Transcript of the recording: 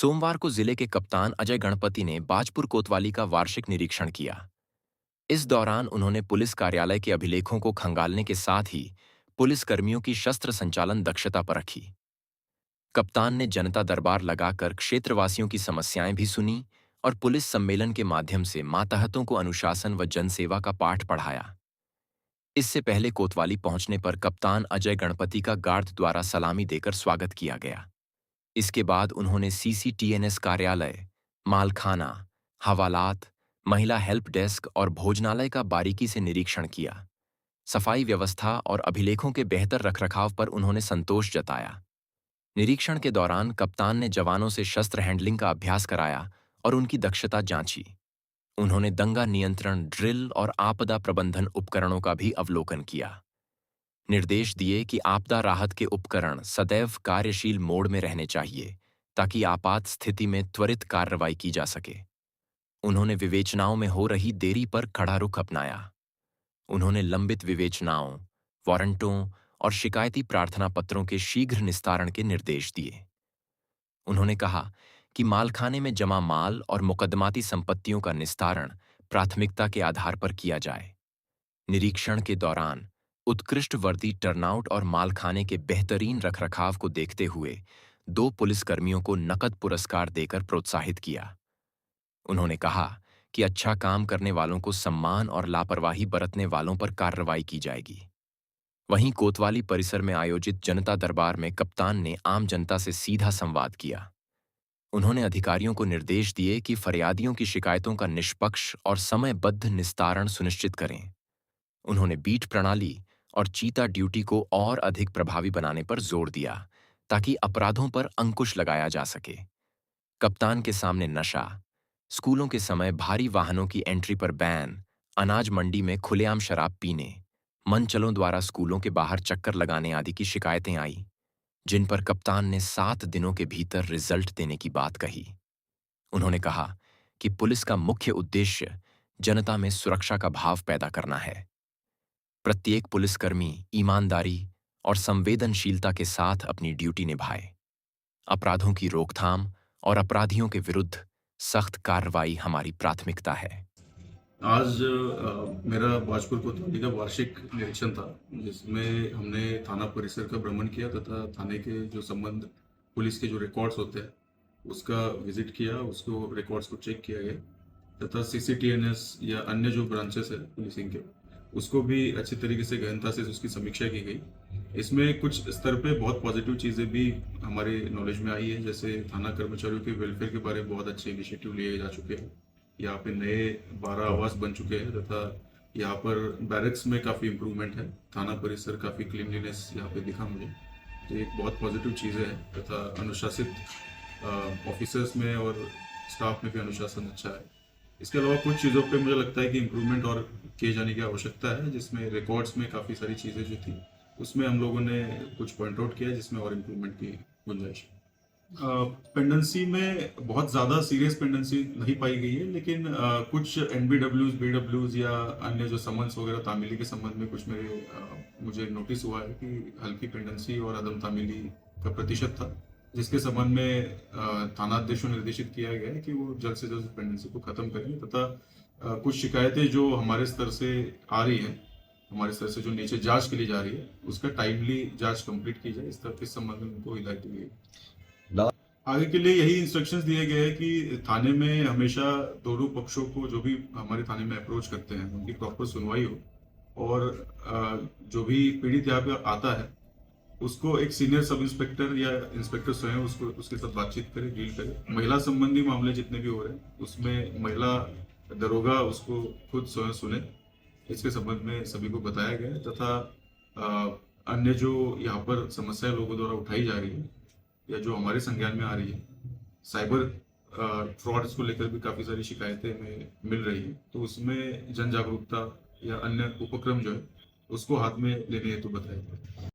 सोमवार को जिले के कप्तान अजय गणपति ने बाजपुर कोतवाली का वार्षिक निरीक्षण किया। इस दौरान उन्होंने पुलिस कार्यालय के अभिलेखों को खंगालने के साथ ही पुलिस कर्मियों की शस्त्र संचालन दक्षता परखी। कप्तान ने जनता दरबार लगाकर क्षेत्रवासियों की समस्याएं भी सुनी और पुलिस सम्मेलन के माध्यम से मातहतों को अनुशासन व जनसेवा का पाठ पढ़ाया। इससे पहले कोतवाली पहुंचने पर कप्तान अजय गणपति का गार्ड द्वारा सलामी देकर स्वागत किया गया। इसके बाद उन्होंने सीसीटीएनएस कार्यालय, मालखाना, हवालात, महिला हेल्प डेस्क और भोजनालय का बारीकी से निरीक्षण किया। सफाई व्यवस्था और अभिलेखों के बेहतर रखरखाव पर उन्होंने संतोष जताया। निरीक्षण के दौरान कप्तान ने जवानों से शस्त्र हैंडलिंग का अभ्यास कराया और उनकी दक्षता जांची। उन्होंने दंगा नियंत्रण ड्रिल और आपदा प्रबंधन उपकरणों का भी अवलोकन किया। निर्देश दिए कि आपदा राहत के उपकरण सदैव कार्यशील मोड में रहने चाहिए ताकि आपात स्थिति में त्वरित कार्रवाई की जा सके। उन्होंने विवेचनाओं में हो रही देरी पर कड़ा रुख अपनाया। उन्होंने लंबित विवेचनाओं, वारंटों और शिकायती प्रार्थना पत्रों के शीघ्र निस्तारण के निर्देश दिए। उन्होंने कहा कि मालखाने में जमा माल और मुकदमाती संपत्तियों का निस्तारण प्राथमिकता के आधार पर किया जाए। निरीक्षण के दौरान उत्कृष्ट वर्दी टर्नआउट और मालखाने के बेहतरीन रखरखाव को देखते हुए 2 पुलिसकर्मियों को नकद पुरस्कार देकर प्रोत्साहित किया। उन्होंने कहा कि अच्छा काम करने वालों को सम्मान और लापरवाही बरतने वालों पर कार्रवाई की जाएगी। वहीं कोतवाली परिसर में आयोजित जनता दरबार में कप्तान ने आम जनता से सीधा संवाद किया। उन्होंने अधिकारियों को निर्देश दिए कि फरियादियों की शिकायतों का निष्पक्ष और समयबद्ध निस्तारण सुनिश्चित करें। उन्होंने बीट प्रणाली और चीता ड्यूटी को और अधिक प्रभावी बनाने पर जोर दिया ताकि अपराधों पर अंकुश लगाया जा सके। कप्तान के सामने नशा, स्कूलों के समय भारी वाहनों की एंट्री पर बैन, अनाज मंडी में खुलेआम शराब पीने, मनचलों द्वारा स्कूलों के बाहर चक्कर लगाने आदि की शिकायतें आई, जिन पर कप्तान ने 7 दिनों के भीतर रिजल्ट देने की बात कही। उन्होंने कहा कि पुलिस का मुख्य उद्देश्य जनता में सुरक्षा का भाव पैदा करना है। प्रत्येक पुलिसकर्मी ईमानदारी और संवेदनशीलता के साथ अपनी ड्यूटी निभाए। अपराधों की रोकथाम और अपराधियों के विरुद्ध सख्त कार्रवाई हमारी प्राथमिकता है। आज मेरा बाजपुर कोतवाली का वार्षिक निरीक्षण था, जिसमें हमने थाना परिसर का भ्रमण किया तथा थाने के जो संबंध पुलिस के जो रिकॉर्ड्स होते हैं उसका विजिट किया, उसको रिकॉर्ड्स को चेक किया गया तथा सीसीटीएनएस या अन्य जो ब्रांचेस है पुलिसिंग के उसको भी अच्छी तरीके से गहनता से उसकी समीक्षा की गई। इसमें कुछ स्तर पे बहुत पॉजिटिव चीज़ें भी हमारे नॉलेज में आई है, जैसे थाना कर्मचारियों के वेलफेयर के बारे में बहुत अच्छे इनिशिएटिव लिए जा चुके हैं। यहाँ पे नए 12 आवास बन चुके हैं तथा यहाँ पर बैरक्स में काफ़ी इम्प्रूवमेंट है। थाना परिसर काफ़ी क्लीनलीनेस यहाँ पे दिखा मुझे, तो एक बहुत पॉजिटिव चीज़ें हैं तथा अनुशासित ऑफिसर्स में और स्टाफ में भी अनुशासन अच्छा है। इसके अलावा कुछ चीज़ों पे मुझे लगता है कि इम्प्रूवमेंट और किए जाने की आवश्यकता है, जिसमें रिकॉर्ड्स में काफ़ी सारी चीज़ें जो थी उसमें हम लोगों ने कुछ पॉइंट आउट किया जिसमें और इम्प्रूवमेंट की गुंजाइश है। पेंडेंसी में बहुत ज़्यादा सीरियस पेंडेंसी नहीं पाई गई है, लेकिन कुछ एनबीडब्ल्यूज बीडब्ल्यूज या अन्य जो समन्स वगैरह तामीली के संबंध में कुछ मुझे नोटिस हुआ है कि हल्की पेंडेंसी और अदम तामीली का प्रतिशत था, जिसके संबंध में थानाध्यक्ष को निर्देशित किया गया है कि वो जल्द से जल्द पेंडेंसी को खत्म करें तथा कुछ शिकायतें जो हमारे स्तर से आ रही हैं, हमारे स्तर से जो नीचे जांच के लिए जा रही है, उसका टाइमली जांच कंप्लीट की जाए। इस संबंध में उनको हिदायत दी गई। आगे के लिए यही इंस्ट्रक्शंस दिए गए हैं कि थाने में हमेशा दोनों पक्षों को जो भी हमारे थाने में अप्रोच करते हैं उनकी प्रॉपर सुनवाई हो और जो भी पीड़ित यहाँ पे आता है उसको एक सीनियर सब इंस्पेक्टर या इंस्पेक्टर स्वयं उसको उसके साथ बातचीत करे, डील करे। महिला संबंधी मामले जितने भी हो रहे हैं उसमें महिला दरोगा उसको खुद स्वयं सुने, इसके संबंध में सभी को बताया गया है तथा अन्य जो यहाँ पर समस्या लोगों द्वारा उठाई जा रही है या जो हमारे संज्ञान में आ रही है, साइबर फ्रॉड्स को लेकर भी काफ़ी सारी शिकायतें हमें मिल रही है, तो उसमें जन जागरूकता या अन्य उपक्रम जो है उसको हाथ में लेने हेतु बताया गया।